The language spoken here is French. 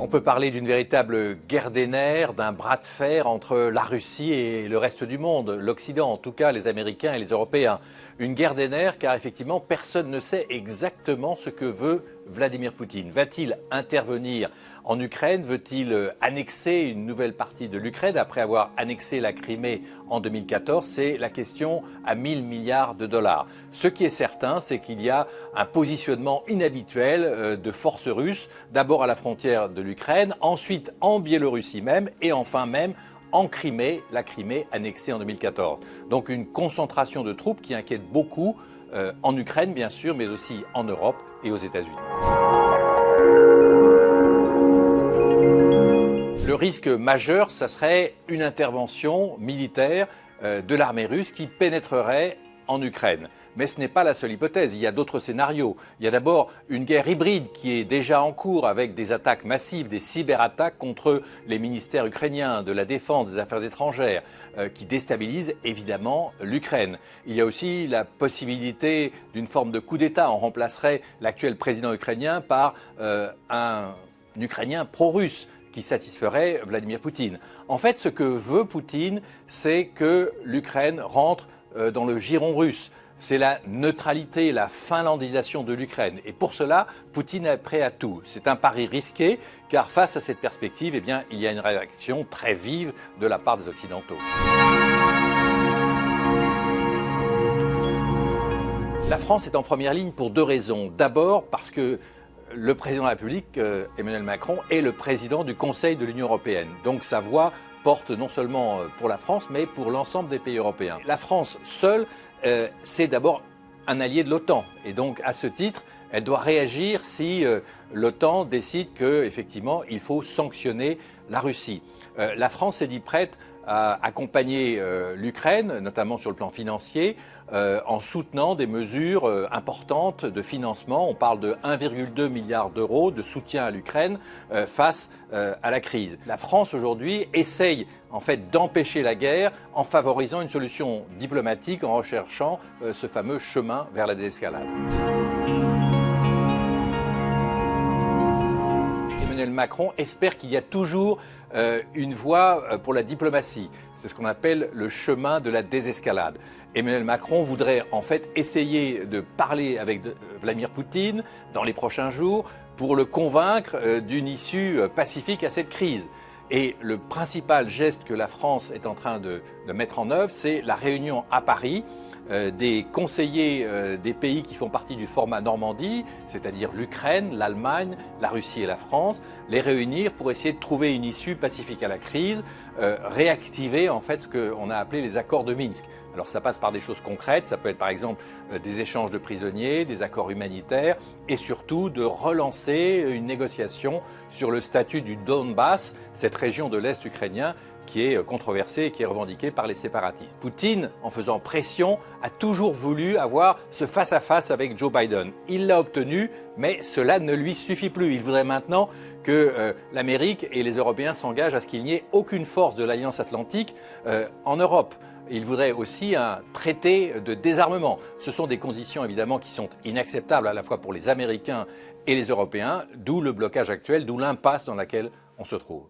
On peut parler d'une véritable guerre des nerfs, d'un bras de fer entre la Russie et le reste du monde, l'Occident, en tout cas les Américains et les Européens. Une guerre des nerfs car effectivement personne ne sait exactement ce que veut Vladimir Poutine. Va-t-il intervenir en Ukraine? Veut-il annexer une nouvelle partie de l'Ukraine après avoir annexé la Crimée en 2014? C'est la question à 1000 milliards de dollars. Ce qui est certain, c'est qu'il y a un positionnement inhabituel de forces russes, d'abord à la frontière de l'Ukraine, ensuite en Biélorussie même et enfin même en Crimée, la Crimée annexée en 2014. Donc une concentration de troupes qui inquiète beaucoup en Ukraine bien sûr, mais aussi en Europe et aux États-Unis. Le risque majeur, ça serait une intervention militaire de l'armée russe qui pénétrerait en Ukraine. Mais ce n'est pas la seule hypothèse, il y a d'autres scénarios. Il y a d'abord une guerre hybride qui est déjà en cours avec des attaques massives, des cyberattaques contre les ministères ukrainiens de la Défense, des Affaires étrangères, qui déstabilisent évidemment l'Ukraine. Il y a aussi la possibilité d'une forme de coup d'État. On remplacerait l'actuel président ukrainien par un Ukrainien pro-russe qui satisferait Vladimir Poutine. En fait, ce que veut Poutine, c'est que l'Ukraine rentre dans le giron russe. C'est la neutralité, la finlandisation de l'Ukraine. Et pour cela, Poutine est prêt à tout. C'est un pari risqué, car face à cette perspective, eh bien, il y a une réaction très vive de la part des Occidentaux. La France est en première ligne pour deux raisons. D'abord, parce que le président de la République, Emmanuel Macron, est le président du Conseil de l'Union européenne. Donc sa voix porte non seulement pour la France, mais pour l'ensemble des pays européens. La France seule, c'est d'abord un allié de l'OTAN. Et donc, à ce titre, elle doit réagir si l'OTAN décide qu'effectivement, il faut sanctionner la Russie. La France s'est dit prête à accompagner l'Ukraine, notamment sur le plan financier, en soutenant des mesures importantes de financement. On parle de 1,2 milliard d'euros de soutien à l'Ukraine face à la crise. La France aujourd'hui essaye en fait d'empêcher la guerre en favorisant une solution diplomatique, en recherchant ce fameux chemin vers la désescalade. Emmanuel Macron espère qu'il y a toujours une voie pour la diplomatie. C'est ce qu'on appelle le chemin de la désescalade. Emmanuel Macron voudrait en fait essayer de parler avec Vladimir Poutine dans les prochains jours pour le convaincre d'une issue pacifique à cette crise. Et le principal geste que la France est en train de mettre en œuvre, c'est la réunion à Paris des conseillers des pays qui font partie du format Normandie, c'est-à-dire l'Ukraine, l'Allemagne, la Russie et la France, les réunir pour essayer de trouver une issue pacifique à la crise, réactiver en fait ce qu'on a appelé les accords de Minsk. Alors ça passe par des choses concrètes, ça peut être par exemple des échanges de prisonniers, des accords humanitaires et surtout de relancer une négociation sur le statut du Donbass, cette région de l'Est ukrainien qui est controversée et qui est revendiquée par les séparatistes. Poutine, en faisant pression, a toujours voulu avoir ce face-à-face avec Joe Biden. Il l'a obtenu, mais cela ne lui suffit plus. Il voudrait maintenant que l'Amérique et les Européens s'engagent à ce qu'il n'y ait aucune force de l'Alliance Atlantique en Europe. Il voudrait aussi un traité de désarmement. Ce sont des conditions évidemment qui sont inacceptables à la fois pour les Américains et les Européens, d'où le blocage actuel, d'où l'impasse dans laquelle on se trouve.